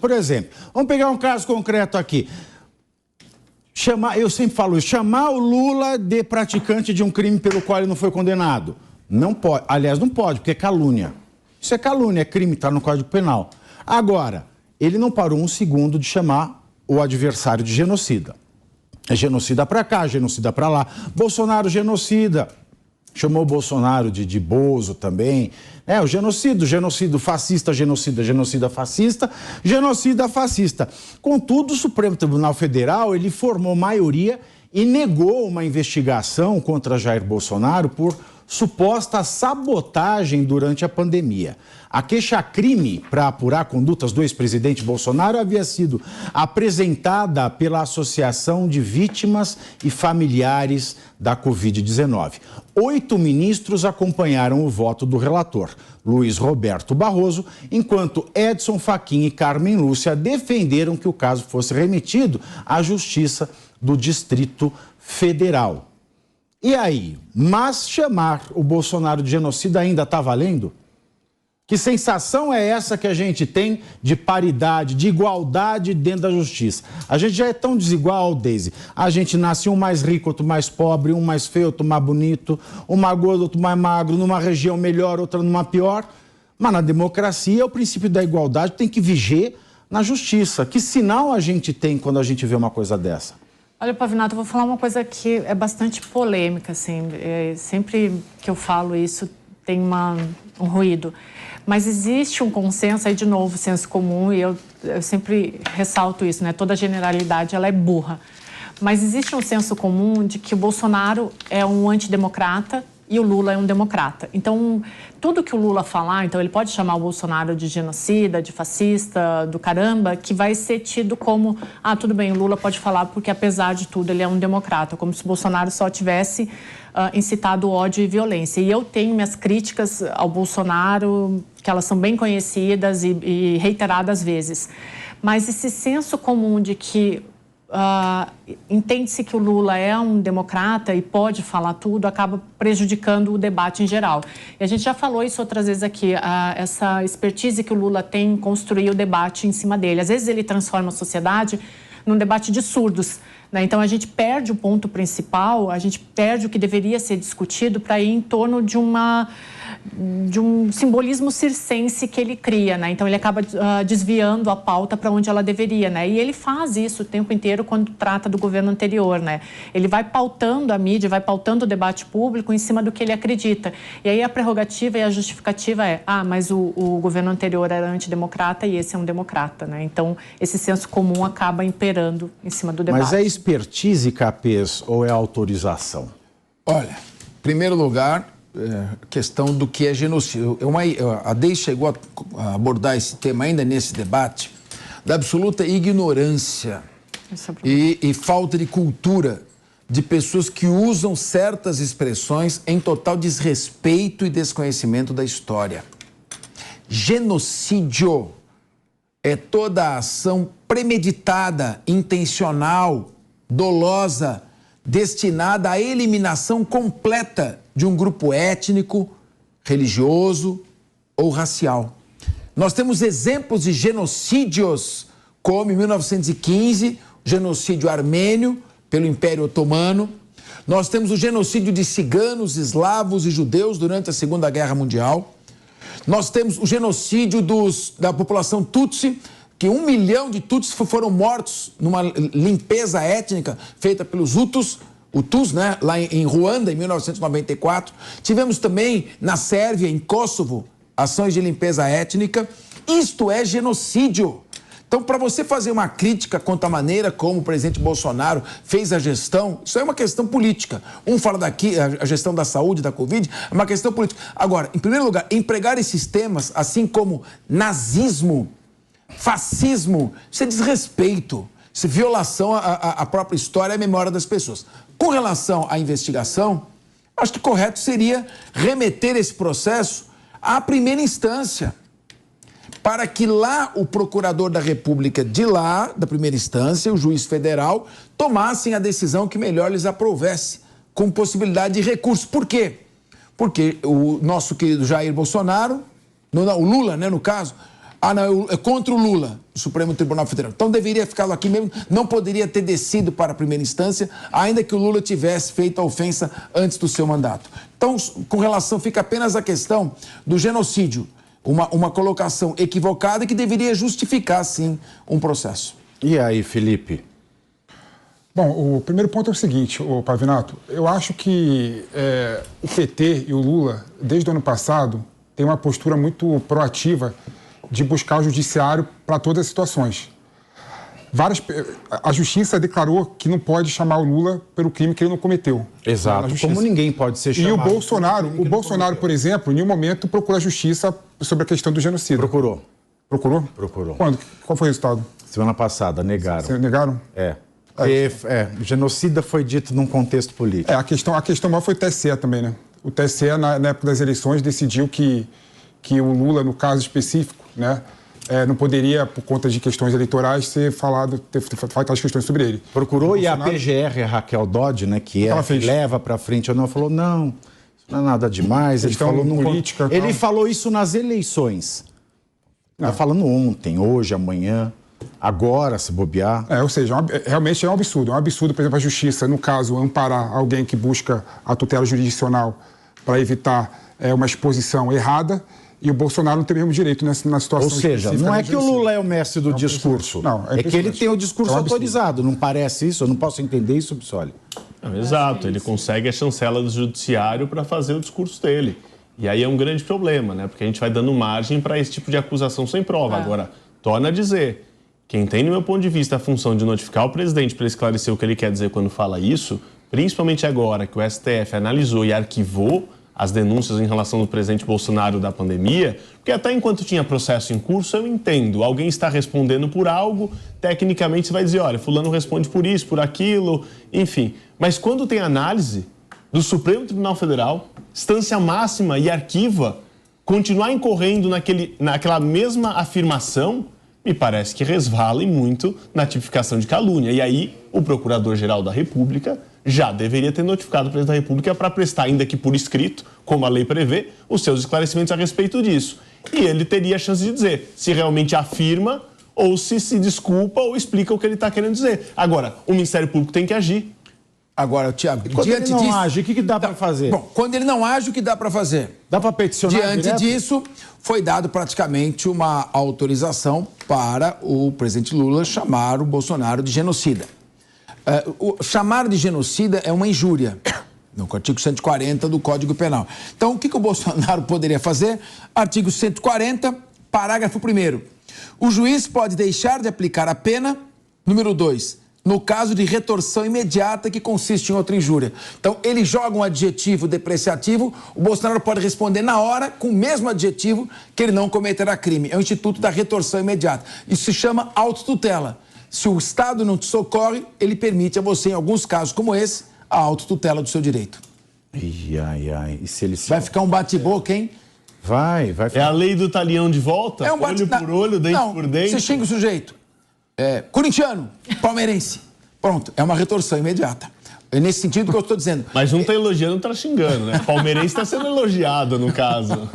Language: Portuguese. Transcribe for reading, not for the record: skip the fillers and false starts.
Por exemplo, vamos pegar um caso concreto aqui. Eu sempre falo isso, chamar o Lula de praticante de um crime pelo qual ele não foi condenado. Não pode. Aliás, não pode, porque é calúnia. Isso é calúnia, é crime, está no Código Penal. Agora, ele não parou um segundo de chamar o adversário de genocida. É genocida pra cá, genocida pra lá. Bolsonaro, genocida. Chamou o Bolsonaro de bozo também. O genocídio fascista, genocida fascista, genocida fascista. Contudo, o Supremo Tribunal Federal, ele formou maioria e negou uma investigação contra Jair Bolsonaro por suposta sabotagem durante a pandemia. A queixa-crime para apurar condutas do ex-presidente Bolsonaro havia sido apresentada pela Associação de Vítimas e Familiares da Covid-19. 8 ministros acompanharam o voto do relator, Luiz Roberto Barroso, enquanto Edson Fachin e Carmen Lúcia defenderam que o caso fosse remetido à Justiça do Distrito Federal. E aí? Mas chamar o Bolsonaro de genocida ainda está valendo? Que sensação é essa que a gente tem de paridade, de igualdade dentro da justiça? A gente já é tão desigual, Deise. A gente nasce um mais rico, outro mais pobre, um mais feio, outro mais bonito, um mais gordo, outro mais magro, numa região melhor, outra numa pior. Mas na democracia, o princípio da igualdade tem que viger na justiça. Que sinal a gente tem quando a gente vê uma coisa dessa? Olha, Pavinato, eu vou falar uma coisa que é bastante polêmica, assim. Sempre que eu falo isso, tem um ruído. Mas existe um consenso, aí de novo, senso comum, e eu sempre ressalto isso, né? Toda generalidade, ela é burra. Mas existe um senso comum de que o Bolsonaro é um antidemocrata e o Lula é um democrata. Então, tudo que o Lula falar, então ele pode chamar o Bolsonaro de genocida, de fascista, do caramba, que vai ser tido como, tudo bem, o Lula pode falar porque, apesar de tudo, ele é um democrata, como se o Bolsonaro só tivesse incitado ódio e violência. E eu tenho minhas críticas ao Bolsonaro, que elas são bem conhecidas e reiteradas vezes. Mas esse senso comum de que entende-se que o Lula é um democrata e pode falar tudo, acaba prejudicando o debate em geral. E a gente já falou isso outras vezes aqui, essa expertise que o Lula tem em construir o debate em cima dele. Às vezes ele transforma a sociedade num debate de surdos, né? Então a gente perde o ponto principal, a gente perde o que deveria ser discutido para ir em torno de um simbolismo circense que ele cria, né? Então ele acaba desviando a pauta para onde ela deveria, né? E ele faz isso o tempo inteiro quando trata do governo anterior, né? Ele vai pautando a mídia, vai pautando o debate público em cima do que ele acredita. E aí a prerrogativa e a justificativa mas o governo anterior era antidemocrata e esse é um democrata, né? Então esse senso comum acaba imperando em cima do debate. Mas é expertise, Capês, ou é autorização? Olha, em primeiro lugar, questão do que é genocídio. A Deise chegou a abordar esse tema ainda nesse debate, da absoluta ignorância e falta de cultura de pessoas que usam certas expressões em total desrespeito e desconhecimento da história. Genocídio é toda a ação premeditada, intencional, dolosa, destinada à eliminação completa de um grupo étnico, religioso ou racial. Nós temos exemplos de genocídios, como em 1915, o genocídio armênio pelo Império Otomano. Nós temos o genocídio de ciganos, eslavos e judeus durante a Segunda Guerra Mundial. Nós temos o genocídio da população Tutsi, que 1 milhão de Tutsis foram mortos numa limpeza étnica feita pelos Hutus, né, lá em Ruanda, em 1994. Tivemos também na Sérvia, em Kosovo, ações de limpeza étnica. Isto é genocídio. Então, para você fazer uma crítica quanto à maneira como o presidente Bolsonaro fez a gestão, isso é uma questão política. Um fala daqui, a gestão da saúde, da Covid, é uma questão política. Agora, em primeiro lugar, empregar esses temas, assim como nazismo, fascismo, isso é desrespeito, isso é violação à própria história e à memória das pessoas. Com relação à investigação, acho que correto seria remeter esse processo à primeira instância, para que lá o procurador da República de lá, da primeira instância, o juiz federal, tomassem a decisão que melhor lhes aprovesse, com possibilidade de recurso. Por quê? Porque o nosso querido Jair Bolsonaro, o Lula, né, no caso, não, é contra o Lula, o Supremo Tribunal Federal. Então deveria ficar aqui mesmo, não poderia ter descido para a primeira instância, ainda que o Lula tivesse feito a ofensa antes do seu mandato. Então, com relação, fica apenas a questão do genocídio, uma colocação equivocada que deveria justificar, sim, um processo. E aí, Felipe? Bom, o primeiro ponto é o seguinte, Pavinato, eu acho que o PT e o Lula, desde o ano passado, têm uma postura muito proativa de buscar o judiciário para todas as situações. A justiça declarou que não pode chamar o Lula pelo crime que ele não cometeu. Exato, como ninguém pode ser chamado. E o Bolsonaro, por exemplo, em nenhum momento procurou a justiça sobre a questão do genocídio. Procurou. Procurou? Procurou. Quando? Qual foi o resultado? Semana passada, negaram. Vocês negaram? O genocida foi dito num contexto político. A questão maior foi o TSE também, né? O TSE, na época das eleições, decidiu que o Lula, no caso específico, né, não poderia, por conta de questões eleitorais, ter falado as questões sobre ele. Procurou e a PGR, a Raquel Dodge, né, que leva para frente, ou não, falou, não, isso não é nada demais. Ele falou, política, ele falou isso nas eleições. Está falando ontem, hoje, amanhã, agora, se bobear. Ou seja, realmente é um absurdo. É um absurdo, por exemplo, a justiça, no caso, amparar alguém que busca a tutela jurisdicional para evitar uma exposição errada, e o Bolsonaro não tem o mesmo direito na situação. Ou seja, não é que o Lula é o mestre do discurso. Não, é que ele tem o discurso autorizado. Não parece isso? Eu não posso entender isso, Bissoli. Exato, ele consegue a chancela do judiciário para fazer o discurso dele. E aí é um grande problema, né? Porque a gente vai dando margem para esse tipo de acusação sem prova. Agora, torna a dizer, quem tem, no meu ponto de vista, a função de notificar o presidente para esclarecer o que ele quer dizer quando fala isso, principalmente agora que o STF analisou e arquivou as denúncias em relação ao presidente Bolsonaro da pandemia, porque até enquanto tinha processo em curso, eu entendo, alguém está respondendo por algo, tecnicamente você vai dizer, olha, fulano responde por isso, por aquilo, enfim. Mas quando tem análise do Supremo Tribunal Federal, instância máxima e arquiva, continuar incorrendo naquela mesma afirmação, me parece que resvala muito na tipificação de calúnia. E aí, o Procurador-Geral da República já deveria ter notificado o presidente da República para prestar, ainda que por escrito, como a lei prevê, os seus esclarecimentos a respeito disso. E ele teria a chance de dizer se realmente afirma ou se desculpa ou explica o que ele está querendo dizer. Agora, o Ministério Público tem que agir. Agora, Tiago, quando ele não age, o que dá para fazer? Bom, quando ele não age, o que dá para fazer? Dá para peticionar diante direto? disso, foi dado praticamente uma autorização para o presidente Lula chamar o Bolsonaro de genocida. Chamar de genocida é uma injúria, no artigo 140 do Código Penal. Então, o que o Bolsonaro poderia fazer? Artigo 140, parágrafo 1º. O juiz pode deixar de aplicar a pena, número 2, no caso de retorção imediata que consiste em outra injúria. Então, ele joga um adjetivo depreciativo, o Bolsonaro pode responder na hora com o mesmo adjetivo que ele não cometerá crime. É o instituto da retorção imediata. Isso se chama autotutela. Se o Estado não te socorre, ele permite a você, em alguns casos como esse, a autotutela do seu direito. E se ele vai ficar um bate-boca, hein? Vai ficar. É a lei do talião de volta? É um olho por olho, dente por dente? Você xinga o sujeito. Corintiano, palmeirense. Pronto, é uma retorção imediata. É nesse sentido que eu estou dizendo. Mas um está elogiando, um está xingando, né? Palmeirense está sendo elogiado, no caso.